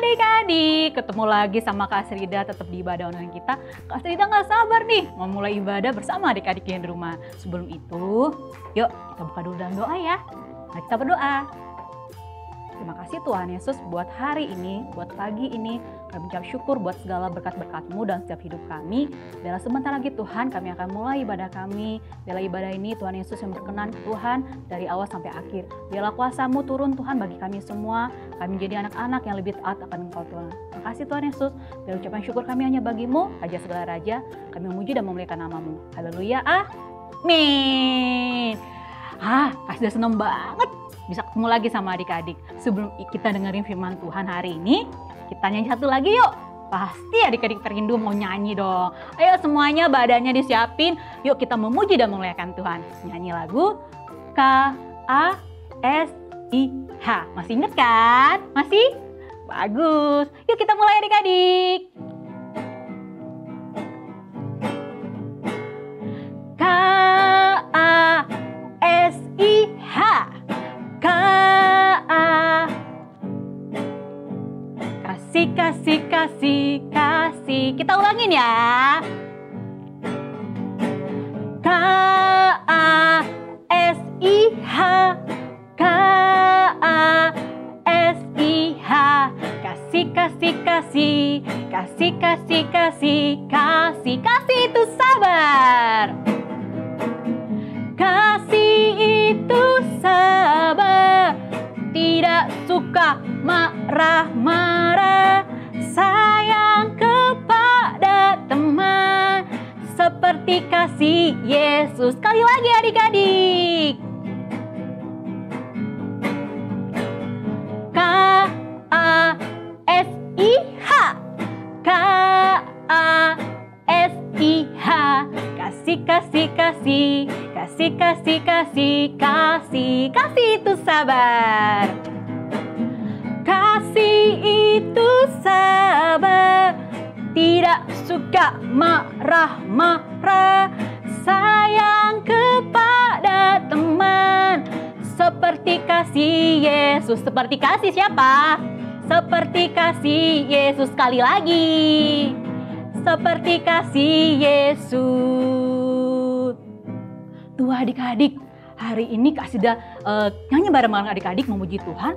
adik-adik, ketemu lagi sama Kak Srida tetap di ibadah online kita. Kak Srida gak sabar nih mau mulai ibadah bersama adik-adik yang di rumah. Sebelum itu, yuk kita buka dulu dalam doa ya. Mari kita berdoa. Terima kasih Tuhan Yesus buat hari ini, buat pagi ini. Kami mengucap syukur buat segala berkat-berkat-Mu dan setiap hidup kami. Biarlah sebentar lagi Tuhan kami akan mulai ibadah kami. Biarlah ibadah ini Tuhan Yesus yang berkenan Tuhan dari awal sampai akhir. Biarlah kuasa-Mu turun Tuhan bagi kami semua. Kami menjadi anak-anak yang lebih taat akan Engkau Tuhan. Terima kasih Tuhan Yesus. Biar ucapan syukur kami hanya bagi-Mu, Raja segala Raja. Kami memuji dan memuliakan nama-Mu. Haleluya, amin. Sudah senang banget bisa ketemu lagi sama adik-adik. Sebelum kita dengerin firman Tuhan hari ini, kita nyanyi satu lagi yuk. Pasti adik-adik terindu mau nyanyi dong. Ayo semuanya badannya disiapin. Yuk kita memuji dan memuliakan Tuhan. Nyanyi lagu K-A-S-I-H. Masih inget kan? Masih? Bagus. Yuk kita mulai adik-adik. K-A-S-I-H. Kasih. Kita ulangin ya. K-A-S-I-H. K-A-S-I-H. Kasih itu sabar. Kasih itu sabar. Tidak suka marah-marah. Sayang kepada teman seperti kasih Yesus. Sekali lagi adik-adik. K-A-S-I-H. K-A-S-I-H. Kasih itu sabar. Kasih itu sabar, tidak suka marah-marah, sayang kepada teman, seperti kasih Yesus. Seperti kasih siapa? Seperti kasih Yesus. Sekali lagi. Seperti kasih Yesus. Tuh adik-adik, hari ini Kak Srida nyanyi bareng-bareng adik-adik memuji Tuhan.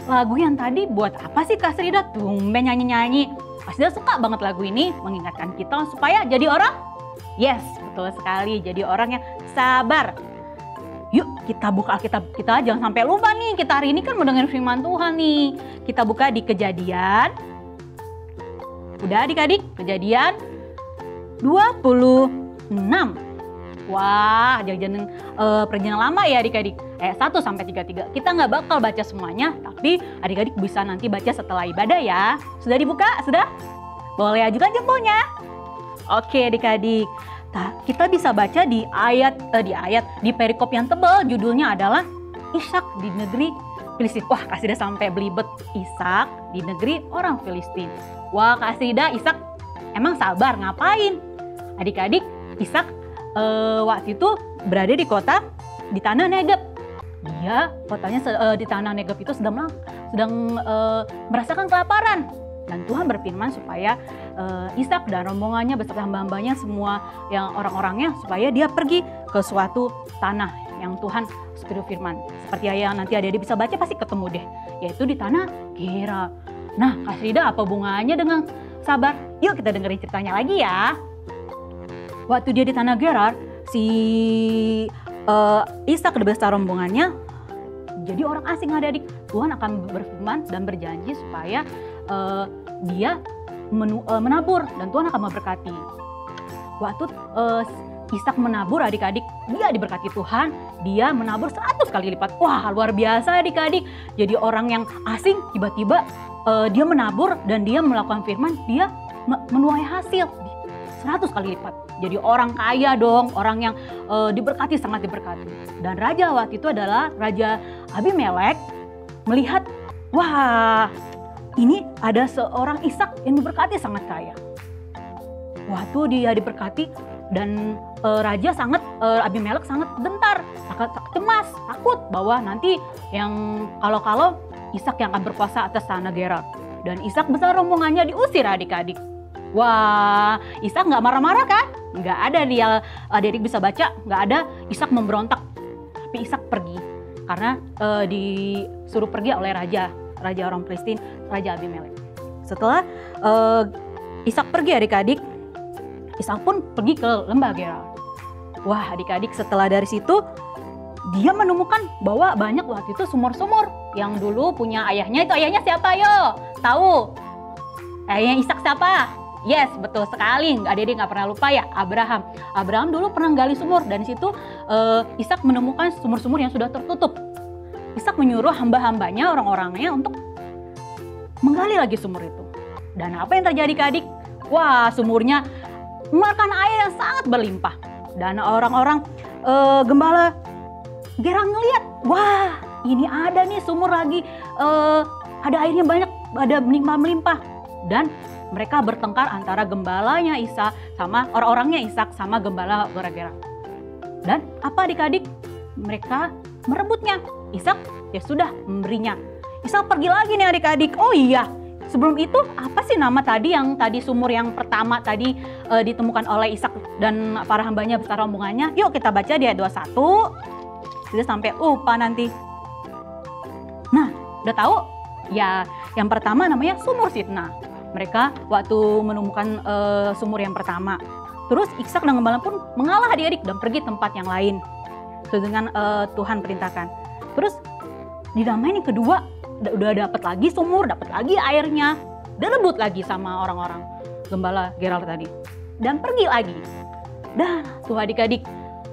Lagu yang tadi buat apa sih Kak Srida? Tumben nyanyi-nyanyi. Kak Srida suka banget lagu ini, mengingatkan kita supaya jadi orang. Yes, betul sekali, jadi orang yang sabar. Yuk kita buka Alkitab kita, jangan sampai lupa nih. Kita hari ini kan mendengar firman Tuhan nih. Kita buka di Kejadian. Udah adik-adik, Kejadian 26. Wah, jangan perjanjian lama ya adik-adik. 1-33. Kita nggak bakal baca semuanya, tapi adik-adik bisa nanti baca setelah ibadah ya. Sudah dibuka? Sudah? Boleh ajukan jempolnya. Oke adik-adik. Nah, kita bisa baca di perikop yang tebal. Judulnya adalah Ishak di negeri Filistin. Wah, Kak Srida sampai belibet. Ishak di negeri orang Filistin. Wah, Kak Srida, Ishak emang sabar ngapain? Adik-adik, Ishak waktu itu berada di kota di tanah Negeb. Dia kotanya di tanah Negeb itu sedang merasakan kelaparan. Dan Tuhan berfirman supaya Ishak dan rombongannya beserta hamba-hambanya semua yang orang-orangnya supaya dia pergi ke suatu tanah yang Tuhan berfirman. Seperti yang nanti adik-adik bisa baca pasti ketemu deh, yaitu di tanah Gerar. Nah, Kak Srida apa hubungannya dengan sabar? Yuk kita dengerin ceritanya lagi ya. Waktu dia di tanah Gerar, si Ishak beserta rombongannya jadi orang asing adik-adik. Tuhan akan berfirman dan berjanji supaya dia menabur dan Tuhan akan memberkati. Waktu Ishak menabur adik-adik, dia diberkati Tuhan, dia menabur 100 kali lipat. Wah, luar biasa adik-adik. Jadi orang yang asing tiba-tiba dia menabur dan dia melakukan firman, dia menuai hasil 100 kali lipat. Jadi orang kaya dong, orang yang diberkati, sangat diberkati. Dan raja waktu itu adalah Raja Abimelek melihat, wah ini ada seorang Ishak yang diberkati sangat kaya. Waktu dia diberkati dan raja Abimelek sangat gentar, sangat cemas, takut bahwa nanti yang kalau Ishak yang akan berkuasa atas tanah Gerar. Dan Ishak beserta rombongannya diusir adik-adik. Wah, Ishak nggak marah-marah kan? Nggak ada dia, adik-adik bisa baca, nggak ada Ishak memberontak. Tapi Ishak pergi karena disuruh pergi oleh raja orang Filistin, Raja Abimelek. Setelah Ishak pergi adik-adik, Ishak pun pergi ke lembah Gerar. Wah adik-adik, setelah dari situ dia menemukan bahwa banyak waktu itu sumur-sumur yang dulu punya ayahnya. Itu ayahnya siapa yo? Tahu? Ayahnya Ishak siapa? Yes, betul sekali. Adik-adik nggak pernah lupa ya, Abraham. Abraham dulu pernah gali sumur dan di situ Ishak menemukan sumur-sumur yang sudah tertutup. Ishak menyuruh hamba-hambanya, orang-orangnya untuk menggali lagi sumur itu. Dan apa yang terjadi ke adik? Wah, sumurnya mengeluarkan air yang sangat berlimpah. Dan orang-orang gembala Gerar ngeliat, wah ini ada nih sumur lagi, ada airnya banyak, ada melimpah-melimpah. Dan mereka bertengkar antara gembalanya Ishak sama orang-orangnya Ishak sama gembala Gerar. Dan apa adik-adik? Mereka merebutnya. Ishak ya sudah memberinya. Ishak pergi lagi nih adik-adik. Oh iya, sebelum itu apa sih nama tadi yang tadi sumur yang pertama tadi ditemukan oleh Ishak dan para hambanya beserta rombongannya? Yuk kita baca di ayat 21. Sudah sampai lupa nanti. Nah, udah tahu? Ya, yang pertama namanya sumur Sitna. Mereka waktu menemukan sumur yang pertama. Terus Ishak dan gembala pun mengalah adik-adik dan pergi tempat yang lain. Dengan Tuhan perintahkan. Terus di damai yang kedua udah dapat lagi sumur, dapat lagi airnya. Dan rebut lagi sama orang-orang gembala Gerar tadi. Dan pergi lagi. Dan tuh adik-adik,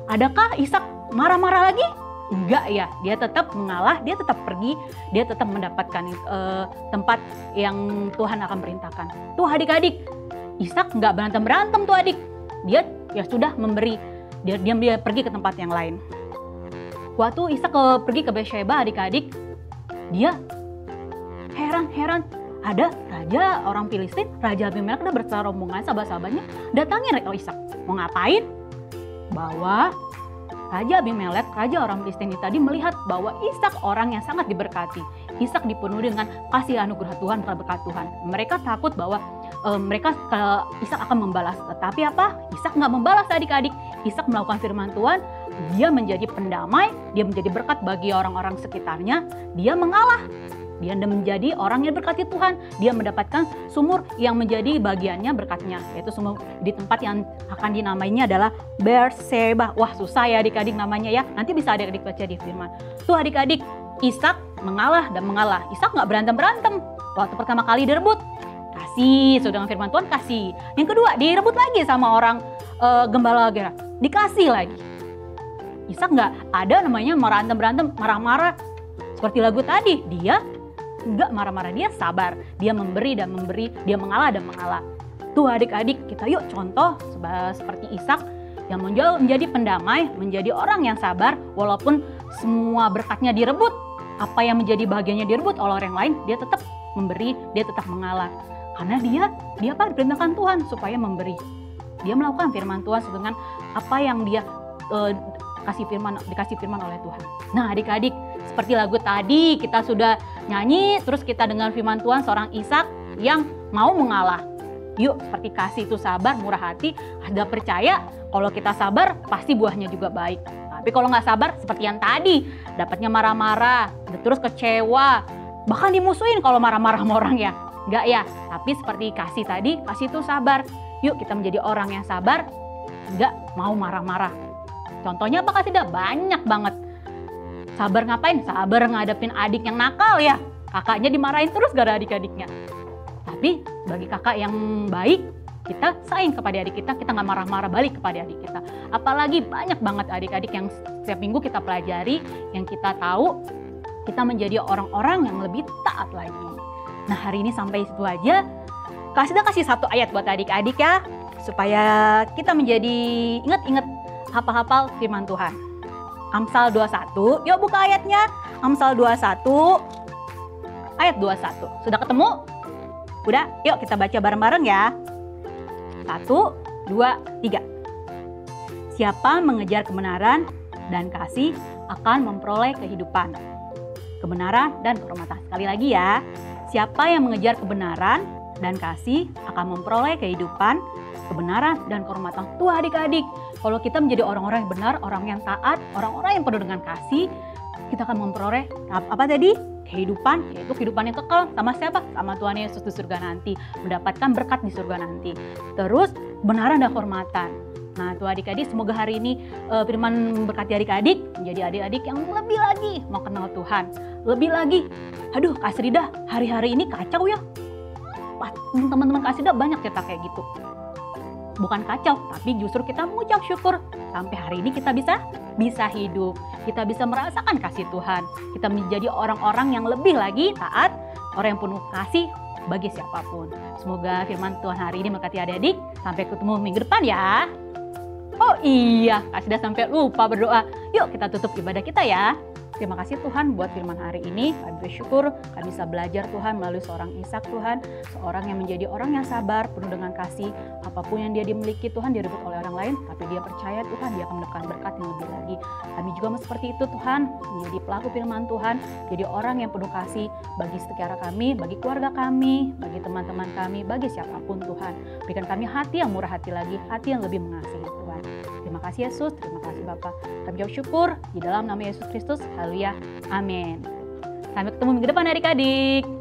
adakah Ishak marah-marah lagi? Enggak ya, dia tetap mengalah, dia tetap pergi, dia tetap mendapatkan tempat yang Tuhan akan perintahkan. Tuh adik-adik, Ishak nggak berantem-berantem tuh adik. Dia ya sudah memberi, dia pergi ke tempat yang lain. Waktu Ishak pergi ke Beersheba adik-adik, dia heran, ada raja orang Filistin, Raja Abimelek udah bersama rombongan sahabat-sahabatnya datangin Ishak. Mau ngapain? Bahwa Raja Abimelek, raja orang Filistin tadi melihat bahwa Ishak orang yang sangat diberkati. Ishak dipenuhi dengan kasih anugerah Tuhan, berkat Tuhan. Mereka takut bahwa Ishak akan membalas. Tetapi apa? Ishak nggak membalas adik-adik. Ishak melakukan firman Tuhan. Dia menjadi pendamai, dia menjadi berkat bagi orang-orang sekitarnya. Dia mengalah. Dia menjadi orang yang berkati Tuhan. Dia mendapatkan sumur yang menjadi bagiannya berkatnya. Yaitu sumur di tempat yang akan dinamainya adalah Beersheba. Wah susah ya adik-adik namanya ya. Nanti bisa adik-adik baca di firman. Tuh adik-adik, Ishak mengalah dan mengalah. Ishak nggak berantem-berantem. Waktu pertama kali direbut, kasih. So dengan firman Tuhan kasih. Yang kedua direbut lagi sama orang gembala Gerar. Dikasih lagi. Ishak nggak ada namanya berantem-berantem, marah-marah. Seperti lagu tadi, dia nggak marah-marah, dia sabar, dia memberi dan memberi, dia mengalah dan mengalah. Tuh adik-adik, kita yuk contoh seperti Ishak yang menjadi pendamai, menjadi orang yang sabar walaupun semua berkatnya direbut, apa yang menjadi bagiannya direbut oleh orang lain, dia tetap memberi, dia tetap mengalah. Karena dia apa diperintahkan Tuhan supaya memberi. Dia melakukan firman Tuhan dengan apa yang dia dikasih firman oleh Tuhan. Nah adik-adik, seperti lagu tadi kita sudah nyanyi, terus kita dengar firman Tuhan seorang Ishak yang mau mengalah. Yuk seperti kasih itu sabar, murah hati, ada percaya kalau kita sabar pasti buahnya juga baik. Tapi kalau nggak sabar seperti yang tadi, dapatnya marah-marah, terus kecewa, bahkan dimusuhin kalau marah-marah sama orang ya. Enggak ya, tapi seperti kasih tadi, kasih itu sabar. Yuk kita menjadi orang yang sabar, nggak mau marah-marah. Contohnya apa kasih dah? Banyak banget. Sabar ngapain? Sabar ngadepin adik yang nakal ya. Kakaknya dimarahin terus gara adik-adiknya. Tapi bagi kakak yang baik, kita sayang kepada adik kita nggak marah-marah balik kepada adik kita. Apalagi banyak banget adik-adik yang setiap minggu kita pelajari, yang kita tahu, kita menjadi orang-orang yang lebih taat lagi. Nah hari ini sampai situ aja. Kasih satu ayat buat adik-adik ya, supaya kita menjadi ingat-ingat hafal-hafal firman Tuhan. Amsal 21, yuk buka ayatnya. Amsal 21, ayat 21. Sudah ketemu? Udah? Yuk kita baca bareng-bareng ya. 1, 2, 3. Siapa mengejar kebenaran dan kasih akan memperoleh kehidupan, kebenaran dan kehormatan. Sekali lagi ya. Siapa yang mengejar kebenaran dan kasih akan memperoleh kehidupan, kebenaran, dan kehormatan. Tuh adik-adik, kalau kita menjadi orang-orang yang benar, orang yang taat, orang-orang yang penuh dengan kasih, kita akan memperoleh apa tadi? Kehidupan, yaitu kehidupan yang kekal. Sama siapa? Sama Tuhan Yesus di surga nanti, mendapatkan berkat di surga nanti. Terus kebenaran dan kehormatan. Nah tuh adik-adik, semoga hari ini firman berkati adik-adik menjadi adik-adik yang lebih lagi mau kenal Tuhan. Lebih lagi, aduh Kak Srida, hari-hari ini kacau ya. Teman-teman Kak Srida banyak cerita kayak gitu. Bukan kacau, tapi justru kita mengucap syukur. Sampai hari ini kita bisa hidup. Kita bisa merasakan kasih Tuhan. Kita menjadi orang-orang yang lebih lagi taat, orang yang penuh kasih bagi siapapun. Semoga firman Tuhan hari ini memberkati adik-adik. Sampai ketemu minggu depan ya. Oh iya, Kak Srida sampai lupa berdoa. Yuk kita tutup ibadah kita ya. Terima kasih Tuhan buat firman hari ini. Kami bersyukur kami bisa belajar Tuhan melalui seorang Ishak Tuhan. Seorang yang menjadi orang yang sabar, penuh dengan kasih. Apapun yang dia dimiliki Tuhan direbut oleh orang lain. Tapi dia percaya Tuhan, dia akan mendapatkan berkat yang lebih lagi. Kami juga seperti itu Tuhan. Menjadi pelaku firman Tuhan. Jadi orang yang penuh kasih bagi sekitar kami, bagi keluarga kami, bagi teman-teman kami, bagi siapapun Tuhan. Berikan kami hati yang murah hati lagi, hati yang lebih mengasihi Tuhan. Terima kasih Yesus, terima kasih Bapa. Kami jauh syukur di dalam nama Yesus Kristus. Haleluya. Amin. Sampai ketemu minggu depan adik-adik.